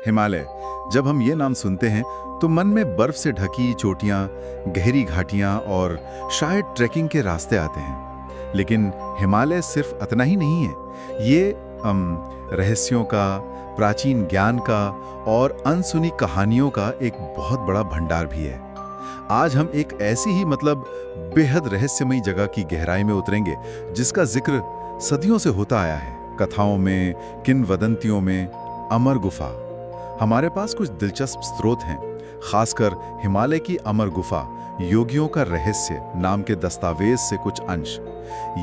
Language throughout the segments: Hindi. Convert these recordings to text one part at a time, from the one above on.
हिमालय, जब हम ये नाम सुनते हैं तो मन में बर्फ से ढकी चोटियां, गहरी घाटियां और शायद ट्रैकिंग के रास्ते आते हैं। लेकिन हिमालय सिर्फ इतना ही नहीं है। ये रहस्यों का, प्राचीन ज्ञान का और अनसुनी कहानियों का एक बहुत बड़ा भंडार भी है। आज हम एक ऐसी ही बेहद रहस्यमयी जगह की गहराई में उतरेंगे जिसका जिक्र सदियों से होता आया है, कथाओं में, किंवदंतियों में। अमर गुफा। हमारे पास कुछ दिलचस्प स्रोत हैं, खासकर हिमालय की अमर गुफा, योगियों का रहस्य नाम के दस्तावेज से कुछ अंश।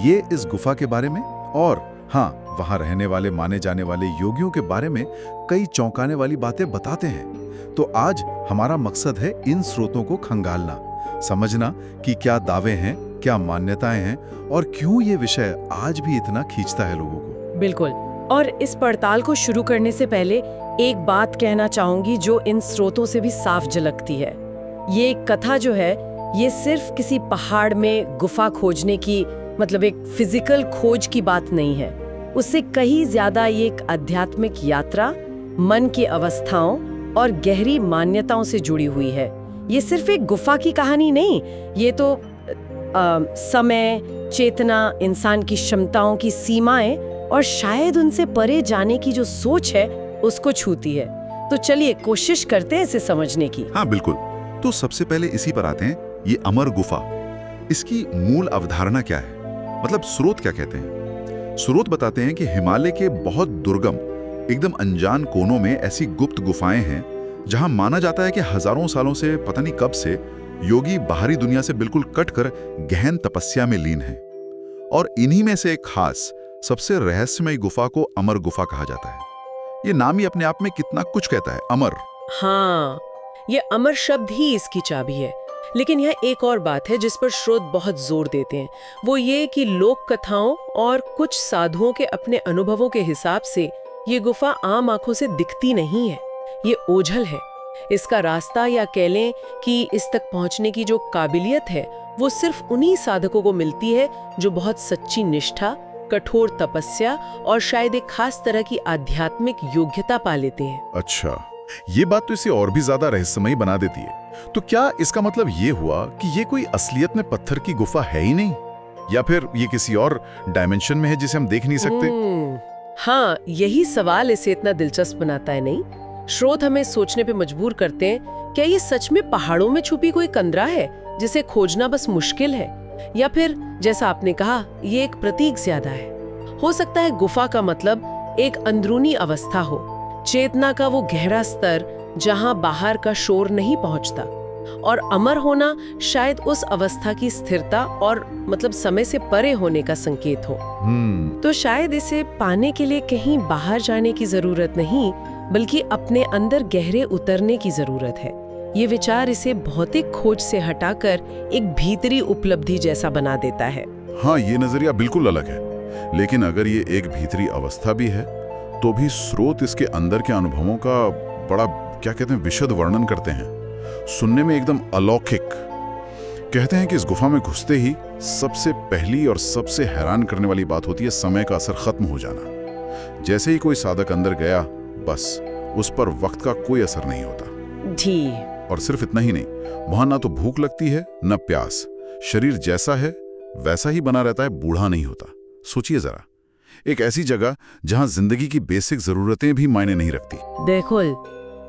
ये इस गुफा के बारे में और वहां रहने वाले माने जाने वाले योगियों के बारे में कई चौंकाने वाली बातें बताते हैं। तो आज हमारा मकसद है इन स्रोतों को खंगालना, समझना कि क्या दावे हैं, क्या मान्यताएं हैं और क्यों ये विषय आज भी इतना खींचता है लोगों को। बिल्कुल। और इस पड़ताल को शुरू करने से पहले एक बात कहना चाहूंगी जो इन स्रोतों से भी साफ झलकती है। ये कथा जो है, ये सिर्फ किसी पहाड़ में गुफा खोजने की एक फिजिकल खोज की बात नहीं है। उससे कहीं ज्यादा ये एक आध्यात्मिक यात्रा, मन की अवस्थाओं और गहरी मान्यताओं से जुड़ी हुई है। ये सिर्फ एक गुफा की कहानी नहीं, ये तो समय, चेतना, इंसान की क्षमताओं की सीमाएं और शायद उनसे परे जाने की जो सोच है उसको छूती है। तो चलिए कोशिश करते हैं इसे समझने की। हाँ बिल्कुल। तो सबसे पहले इसी पर आते हैं, ये अमर गुफा, इसकी मूल अवधारणा क्या है? स्रोत क्या कहते हैं? स्रोत बताते हैं कि हिमालय के बहुत दुर्गम, एकदम अनजान कोनों में ऐसी गुप्त गुफाएं हैं जहां माना जाता है कि हजारों सालों से, पता नहीं कब से, योगी बाहरी दुनिया से बिल्कुल कटकर गहन तपस्या में लीन हैं। और इन्हीं में से एक खास, सबसे रहस्यमयी गुफा को अमर गुफा कहा जाता है। ये नाम ही अपने आप में कितना कुछ कहता है, अमर। हाँ, ये अमर शब्द ही इसकी चाबी है। लेकिन यह एक और बात है जिस पर स्रोत बहुत जोर देते हैं, वो ये कि लोक कथाओं और कुछ साधुओं के अपने अनुभवों के हिसाब से ये गुफा आम आंखों से दिखती नहीं है। ये ओझल है। इसका रास्ता, या कह लें कि इस तक पहुंचने की जो काबिलियत है, वो सिर्फ उन्हीं साधकों को मिलती है जो बहुत सच्ची निष्ठा, कठोर तपस्या और शायद एक खास तरह की आध्यात्मिक योग्यता पा लेते हैं। अच्छा, ये बात तो इसे और भी ज्यादा रहस्यमयी बना देती है। तो क्या इसका मतलब ये हुआ कि ये कोई असलियत में पत्थर की गुफा है ही नहीं, या फिर ये किसी और डायमेंशन में है जिसे हम देख नहीं सकते? हाँ, यही सवाल इसे इतना दिलचस्प बनाता है। नहीं, स्रोत हमें सोचने पे मजबूर करते हैं, क्या ये सच में पहाड़ों में छुपी कोई कंदरा है जिसे खोजना बस मुश्किल है, या फिर जैसा आपने कहा, ये एक प्रतीक ज्यादा है। हो सकता है गुफा का मतलब एक अंदरूनी अवस्था हो, चेतना का वो गहरा स्तर जहां बाहर का शोर नहीं पहुंचता, और अमर होना शायद उस अवस्था की स्थिरता और समय से परे होने का संकेत हो। तो शायद इसे पाने के लिए कहीं बाहर जाने की जरूरत नहीं, बल्कि अपने अंदर गहरे उतरने की जरूरत है। ये विचार इसे भौतिक खोज से हटाकर एक भीतरी उपलब्धि जैसा बना देता है। हाँ, ये नजरिया बिल्कुल अलग है। लेकिन अगर ये एक भीतरी अवस्था भी है, तो भी स्रोत इसके अंदर के अनुभवों का बड़ा, क्या कहते हैं, विशद वर्णन करते हैं, सुनने में एकदम अलौकिक। कहते हैं कि इस गुफा में घुसते ही सबसे पहली और सबसे हैरान करने वाली बात होती है समय का असर खत्म हो जाना। जैसे ही कोई साधक अंदर गया, बस उस पर वक्त का कोई असर नहीं होता जी। और सिर्फ इतना ही नहीं, वहां ना तो भूख लगती है न प्यास। शरीर जैसा है वैसा ही बना रहता है, बूढ़ा नहीं होता। सोचिए जरा, एक ऐसी जगह जहां जिंदगी की बेसिक जरूरतें भी मायने नहीं रखती। बिल्कुल।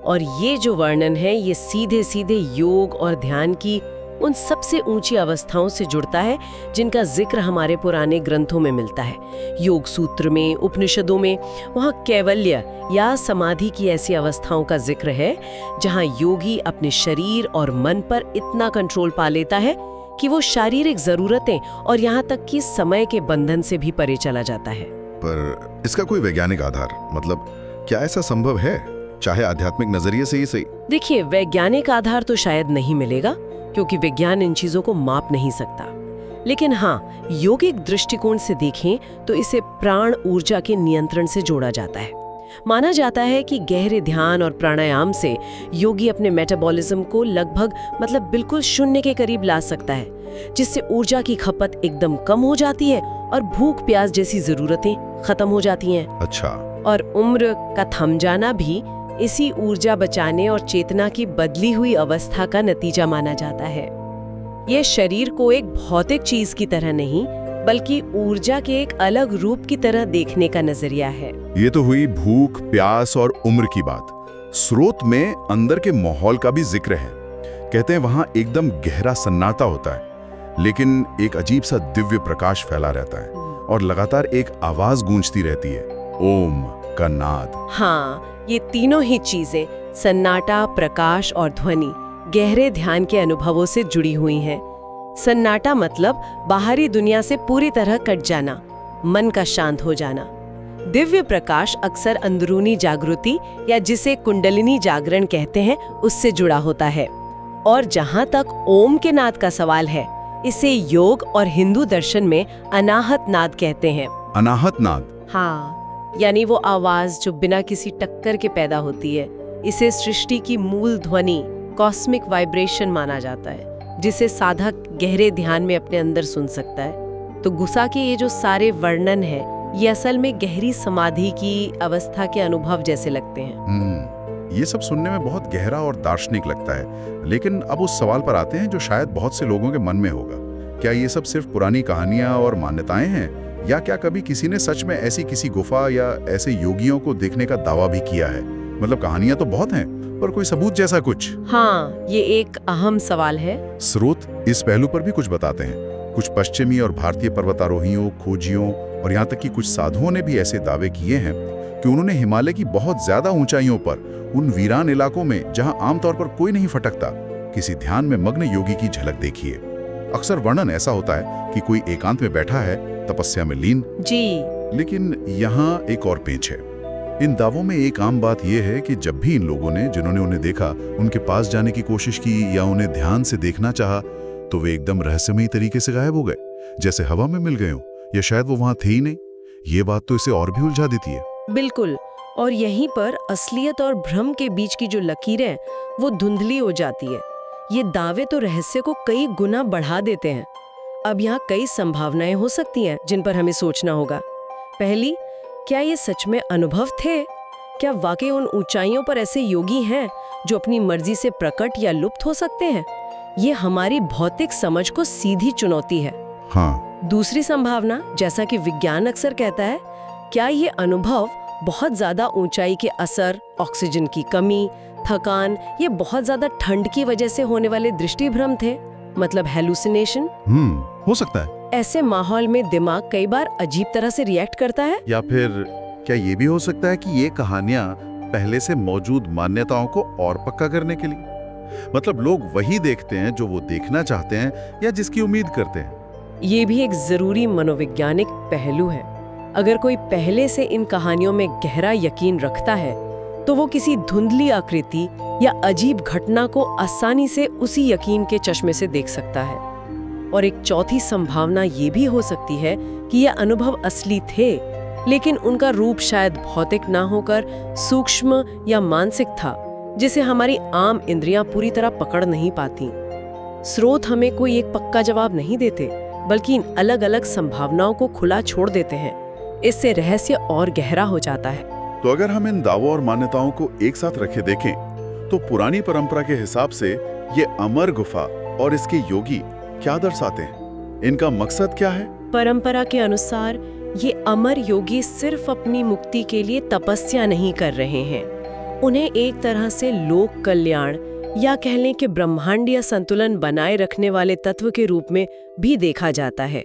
और ये जो वर्णन है, ये सीधे सीधे योग और ध्यान की उन सबसे ऊंची अवस्थाओं से जुड़ता है जिनका जिक्र हमारे पुराने ग्रंथों में मिलता है। योग सूत्र में, उपनिषदों में, वहाँ कैवल्य या समाधि की ऐसी अवस्थाओं का जिक्र है जहाँ योगी अपने शरीर और मन पर इतना कंट्रोल पा लेता है कि वो शारीरिक जरूरतें और यहाँ तक कि समय के बंधन से भी परे चला जाता है। पर इसका कोई वैज्ञानिक आधार, क्या ऐसा संभव है, चाहे आध्यात्मिक नजरिए से ही सही? देखिए, वैज्ञानिक आधार तो शायद नहीं मिलेगा, क्योंकि विज्ञान इन चीजों को माप नहीं सकता। लेकिन हाँ, योगिक दृष्टिकोण से देखें तो इसे प्राण ऊर्जा के नियंत्रण से जोड़ा जाता है। माना जाता है कि गहरे ध्यान और प्राणायाम से योगी अपने मेटाबॉलिज्म को लगभग बिल्कुल शून्य के करीब ला सकता है, जिससे ऊर्जा की खपत एकदम कम हो जाती है और भूख प्यास जैसी जरूरतें खत्म हो जाती हैं। अच्छा। और उम्र का थम जाना भी इसी ऊर्जा बचाने और चेतना की बदली हुई अवस्था का नतीजा माना जाता है। ये शरीर को एक भौतिक चीज की तरह नहीं, बल्कि ऊर्जा के एक अलग रूप की तरह देखने का नजरिया है। ये तो हुई भूख, प्यास और उम्र की बात। स्रोत में अंदर के माहौल का भी जिक्र है। कहते हैं वहां एकदम गहरा सन्नाटा होता है, लेकिन एक अजीब सा दिव्य प्रकाश फैला रहता है और लगातार एक आवाज गूंजती रहती है, ओम का नाद। हाँ, ये तीनों ही चीजें, सन्नाटा, प्रकाश और ध्वनि, गहरे ध्यान के अनुभवों से जुड़ी हुई हैं। सन्नाटा मतलब बाहरी दुनिया से पूरी तरह कट जाना, मन का शांत हो जाना। दिव्य प्रकाश अक्सर अंदरूनी जागृति या जिसे कुंडलिनी जागरण कहते हैं, उससे जुड़ा होता है। और जहां तक ओम के नाद का सवाल है, इसे योग और हिंदू दर्शन में अनाहत नाद कहते हैं। अनाहत नाद? हाँ, यानी वो आवाज जो बिना किसी टक्कर के पैदा होती है। इसे सृष्टि की मूल ध्वनि, कॉस्मिक वाइब्रेशन माना जाता है, जिसे साधक गहरे ध्यान में अपने अंदर सुन सकता है। तो गुसा के ये जो सारे वर्णन है, ये असल में गहरी समाधि की अवस्था के अनुभव जैसे लगते हैं। ये सब सुनने में बहुत गहरा और दार्शनिक लगता है, लेकिन अब उस सवाल पर आते हैं जो शायद बहुत से लोगों के मन में होगा। क्या ये सब सिर्फ पुरानी कहानियां और मान्यताएं हैं, या क्या कभी किसी ने सच में ऐसी किसी गुफा या ऐसे योगियों को देखने का दावा भी किया है? मतलब कहानियां तो बहुत हैं, पर कोई सबूत जैसा कुछ? हाँ, ये एक अहम सवाल है। स्रोत इस पहलू पर भी कुछ बताते हैं। कुछ पश्चिमी और भारतीय पर्वतारोहियों, खोजियों और यहाँ तक कि कुछ साधुओं ने भी ऐसे दावे किए हैं कि उन्होंने हिमालय की बहुत ज्यादा ऊंचाइयों पर, उन वीरान इलाकों में जहां आमतौर पर कोई नहीं फटकता, किसी ध्यान में मग्न योगी की झलक देखी है। अक्सर वर्णन ऐसा होता है कि कोई एकांत में बैठा है, तपस्या में लीन। जी। लेकिन यहाँ एक और पेंच है। इन दावों में एक आम बात यह है कि जब भी इन लोगों ने, जिन्होंने उन्हें देखा, उनके पास जाने की कोशिश की या उन्हें ध्यान से देखना चाहा, तो वे एकदम रहस्यमयी तरीके से गायब हो गए, जैसे हवा में मिल गए हो, या शायद वो वहां थे ही नहीं। ये बात तो इसे और भी उलझा देती है। बिल्कुल, और यहीं पर असलियत और भ्रम के बीच की जो लकीरें, वो धुंधली हो जाती है। ये दावे तो रहस्य को कई गुना बढ़ा देते हैं। अब यहाँ कई संभावनाएं हो सकती हैं जिन पर हमें सोचना होगा। पहली, क्या ये सच में अनुभव थे? क्या वाकई उन ऊंचाइयों पर ऐसे योगी हैं जो अपनी मर्जी से प्रकट या लुप्त हो सकते हैं? ये हमारी भौतिक समझ को सीधी चुनौती है। हाँ। दूसरी संभावना, जैसा कि विज्ञान अक्सर कहता है, क्या ये अनुभव बहुत ज्यादा ऊंचाई के असर, ऑक्सीजन की कमी, थकान, ये बहुत ज्यादा ठंड की वजह से होने वाले दृष्टिभ्रम थे, मतलब हेलुसिनेशन? हो सकता है। ऐसे माहौल में दिमाग कई बार अजीब तरह से रिएक्ट करता है। या फिर क्या ये भी हो सकता है कि ये कहानियां पहले से मौजूद मान्यताओं को और पक्का करने के लिए, मतलब लोग वही देखते हैं जो वो देखना चाहते हैं या जिसकी उम्मीद करते हैं? ये भी एक जरूरी मनोवैज्ञानिक पहलू है। अगर कोई पहले से इन कहानियों में गहरा यकीन रखता है, तो वो किसी धुंधली आकृति या अजीब घटना को आसानी से उसी यकीन के चश्मे से देख सकता है। और एक चौथी संभावना ये भी हो सकती है कि ये अनुभव असली थे, लेकिन उनका रूप शायद भौतिक ना होकर सूक्ष्म या मानसिक था, जिसे हमारी आम इंद्रियां पूरी तरह पकड़ नहीं पाती। स्रोत हमें कोई एक पक्का जवाब नहीं देते, बल्कि इन अलग अलग संभावनाओं को खुला छोड़ देते हैं। इससे रहस्य और गहरा हो जाता है। तो अगर हम इन दावों और मान्यताओं को एक साथ रखे देखें, तो पुरानी परंपरा के हिसाब से ये अमर गुफा और इसके योगी क्या दर्शाते हैं? इनका मकसद क्या है? परंपरा के अनुसार ये अमर योगी सिर्फ अपनी मुक्ति के लिए तपस्या नहीं कर रहे हैं। उन्हें एक तरह से लोक कल्याण या कह लें कि ब्रह्मांडीय संतुलन बनाए रखने वाले तत्व के रूप में भी देखा जाता है।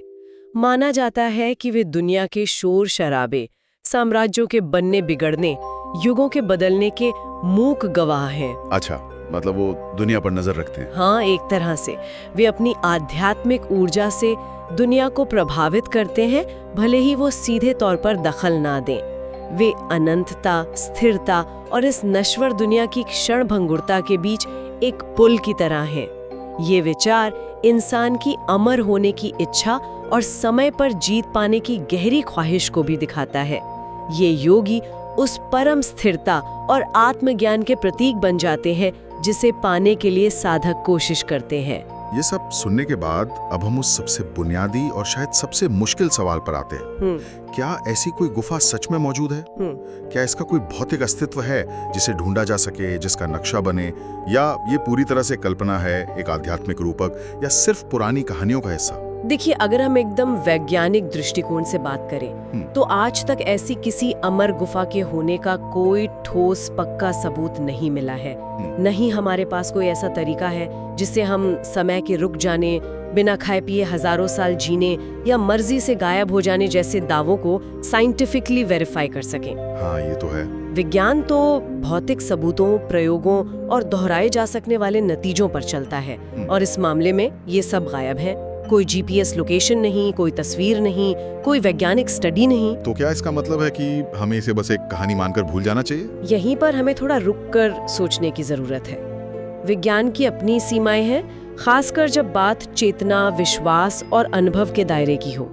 माना जाता है कि वे दुनिया के शोर शराबे, साम्राज्यों के बनने बिगड़ने, युगों के बदलने के मूक गवाह हैं। अच्छा, मतलब वो दुनिया पर नजर रखते हैं। हाँ, एक तरह से वे अपनी आध्यात्मिक ऊर्जा से दुनिया को प्रभावित करते हैं, भले ही वो सीधे तौर पर दखल ना दें। वे अनंतता, स्थिरता और इस नश्वर दुनिया की क्षण भंगुरता के बीच एक पुल की तरह हैं। ये विचार इंसान की अमर होने की इच्छा और समय पर जीत पाने की गहरी ख्वाहिश को भी दिखाता है। ये योगी उस परम स्थिरता और आत्मज्ञान के प्रतीक बन जाते हैं जिसे पाने के लिए साधक कोशिश करते हैं। ये सब सुनने के बाद अब हम उस सबसे बुनियादी और शायद सबसे मुश्किल सवाल पर आते हैं। क्या ऐसी कोई गुफा सच में मौजूद है? क्या इसका कोई भौतिक अस्तित्व है जिसे ढूंढा जा सके, जिसका नक्शा बने, या ये पूरी तरह से कल्पना है, एक आध्यात्मिक रूपक, या सिर्फ पुरानी कहानियों का हिस्सा? देखिए, अगर हम एकदम वैज्ञानिक दृष्टिकोण से बात करें तो आज तक ऐसी किसी अमर गुफा के होने का कोई ठोस पक्का सबूत नहीं मिला है। नहीं हमारे पास कोई ऐसा तरीका है जिससे हम समय के रुक जाने, बिना खाए पिए हजारों साल जीने या मर्जी से गायब हो जाने जैसे दावों को साइंटिफिकली वेरीफाई कर सकें। हाँ, ये तो है। विज्ञान तो भौतिक सबूतों, प्रयोगों और दोहराए जा सकने वाले नतीजों पर चलता है, और इस मामले में ये सब गायब है। कोई जीपीएस लोकेशन नहीं, कोई तस्वीर नहीं, कोई वैज्ञानिक स्टडी नहीं। तो क्या इसका मतलब है कि हमें इसे बस एक कहानी मानकर भूल जाना चाहिए? यहीं पर हमें थोड़ा रुककर सोचने की जरूरत है। विज्ञान की अपनी सीमाएं हैं, खासकर जब बात चेतना, विश्वास और अनुभव के दायरे की हो।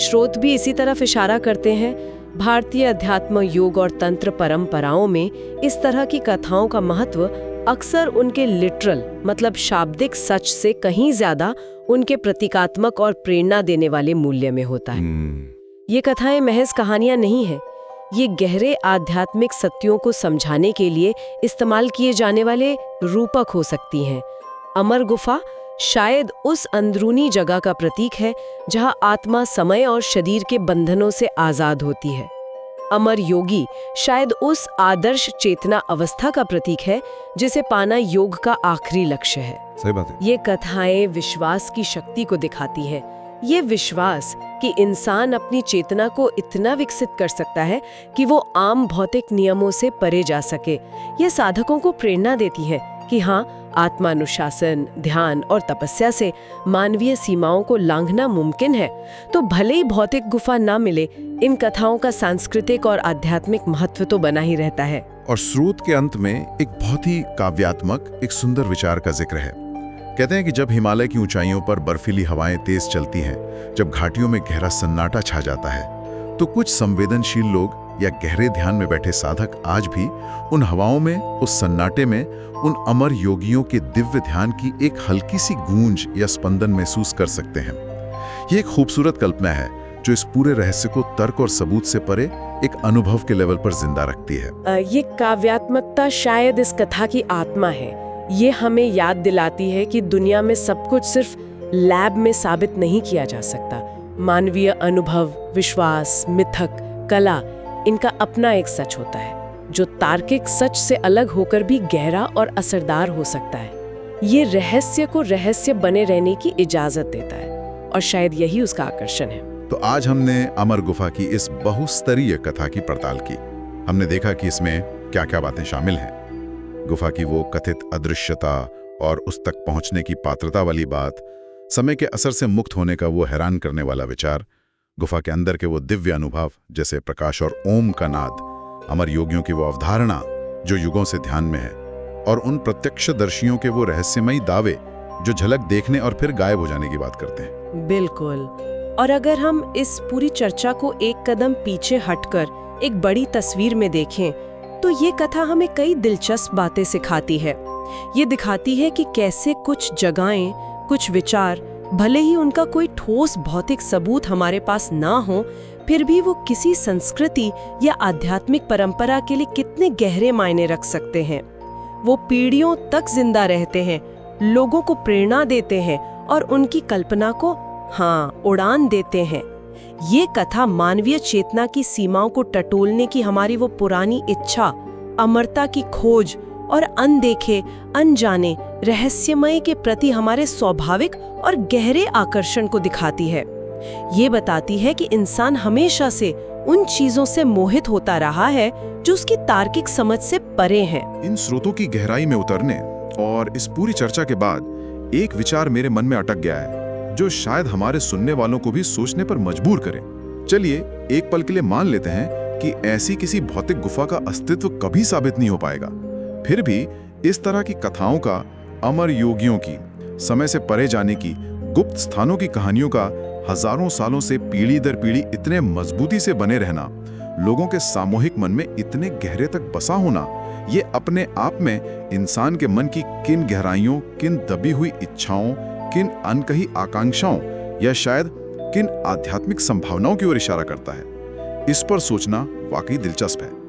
स्रोत भी इसी तरफ इशारा करते हैं। भारतीय अध्यात्म, योग और तंत्र परंपराओं में इस तरह की कथाओं का महत्व अक्सर उनके लिटरल मतलब शाब्दिक सच से कहीं ज्यादा उनके प्रतीकात्मक और प्रेरणा देने वाले मूल्य में होता है। ये कथाएं महज कहानियां नहीं हैं, ये गहरे आध्यात्मिक सत्यों को समझाने के लिए इस्तेमाल किए जाने वाले रूपक हो सकती हैं। अमर गुफा शायद उस अंदरूनी जगह का प्रतीक है जहां आत्मा समय और शरीर के बंधनों से आजाद होती है। अमर योगी शायद उस आदर्श चेतना अवस्था का प्रतीक है जिसे पाना योग का आखिरी लक्ष्य है। सही बात है। ये कथाएं विश्वास की शक्ति को दिखाती हैं। ये विश्वास कि इंसान अपनी चेतना को इतना विकसित कर सकता है कि वो आम भौतिक नियमों से परे जा सके। ये साधकों को प्रेरणा देती है कि हाँ, आत्मानुशासन, ध्यान और तपस्या से मानवीय सीमाओं को लांघना मुमकिन है। तो भले ही भौतिक गुफा ना मिले, इन कथाओं का सांस्कृतिक और आध्यात्मिक महत्व तो बना ही रहता है। और स्रोत के अंत में एक बहुत ही काव्यात्मक, एक सुंदर विचार का जिक्र है। कहते हैं कि जब हिमालय की ऊंचाइयों पर बर्फीली हवाएं तेज चलती हैं, जब घाटियों में गहरा सन्नाटा छा जाता है, तो कुछ संवेदनशील लोग या गहरे ध्यान में बैठे साधक आज भी उन हवाओं में, उस सन्नाटे में, उन अमर योगियों के दिव्य ध्यान की एक हल्की सी गूंज या स्पंदन महसूस कर सकते हैं। ये एक खूबसूरत कल्पना है जो इस पूरे रहस्य को तर्क और सबूत से परे एक अनुभव के लेवल पर जिंदा रखती है। ये काव्यात्मकता शायद इस कथा की आत्मा है। ये हमें याद दिलाती है कि दुनिया में सब कुछ सिर्फ लैब में साबित नहीं किया जा सकता। मानवीय अनुभव, विश्वास, मिथक, कला, इनका अपना एक सच होता है जो तार्किक सच से अलग होकर भी गहरा और असरदार हो सकता है। ये रहस्य को रहस्य बने रहने की इजाजत देता है, और शायद यही उसका आकर्षण है। तो आज हमने अमर गुफा की इस बहुस्तरीय कथा की पड़ताल की। हमने देखा कि इसमें क्या-क्या बातें शामिल हैं। गुफा की वो कथित अदृश्यता और उस तक पहुंचने की पात्रता वाली बात, समय के असर से मुक्त होने का वो हैरान करने वाला विचार, गुफा के अंदर के वो दिव्य अनुभव जैसे प्रकाश और ओम का नाद, अमर योगियों की वो अवधारणा जो युगों से ध्यान में है, और उन प्रत्यक्षदर्शियों के वो रहस्यमयी दावे जो झलक देखने और फिर गायब हो जाने की बात करते हैं। बिल्कुल। और अगर हम इस पूरी चर्चा को एक कदम पीछे हटकर एक बड़ी तस्वीर में देखें तो ये कथा हमें कई दिलचस्प बातें सिखाती है। ये दिखाती है कि कैसे कुछ जगहें, कुछ विचार, भले ही उनका कोई ठोस भौतिक सबूत हमारे पास ना हो, फिर भी वो किसी संस्कृति या आध्यात्मिक परंपरा के लिए कितने गहरे मायने रख सकते हैं। वो पीढ़ियों तक जिंदा रहते हैं, लोगों को प्रेरणा देते हैं और उनकी कल्पना को उड़ान देते हैं। ये कथा मानवीय चेतना की सीमाओं को टटोलने की हमारी वो पुरानी इच्छा, अमरता की खोज और अनदेखे, अनजाने, रहस्यमय के प्रति हमारे स्वाभाविक और गहरे आकर्षण को दिखाती है। ये बताती है कि इंसान हमेशा से उन चीजों से मोहित होता रहा है जो उसकी तार्किक समझ से परे हैं। इन स्रोतों की गहराई में उतरने और इस पूरी चर्चा के बाद एक विचार मेरे मन में अटक गया है जो शायद हमारे सुनने वालों को भी सोचने पर मजबूर करे। चलिए एक पल के लिए मान लेते हैं कि ऐसी किसी भौतिक गुफा का अस्तित्व कभी साबित नहीं हो पाएगा। फिर भी इस तरह की कथाओं का, अमर योगियों की, समय से परे जाने की, गुप्त स्थानों की कहानियों का हजारों सालों से पीढ़ी दर पीढ़ी इतने मजबूती से बने रहना, लोगों के सामूहिक मन में इतने गहरे तक बसा होना, ये अपने आप में इंसान के मन की किन गहराइयों, किन दबी हुई इच्छाओं, किन अनकही आकांक्षाओं या शायद किन आध्यात्मिक संभावनाओं की ओर इशारा करता है। इस पर सोचना वाकई दिलचस्प है।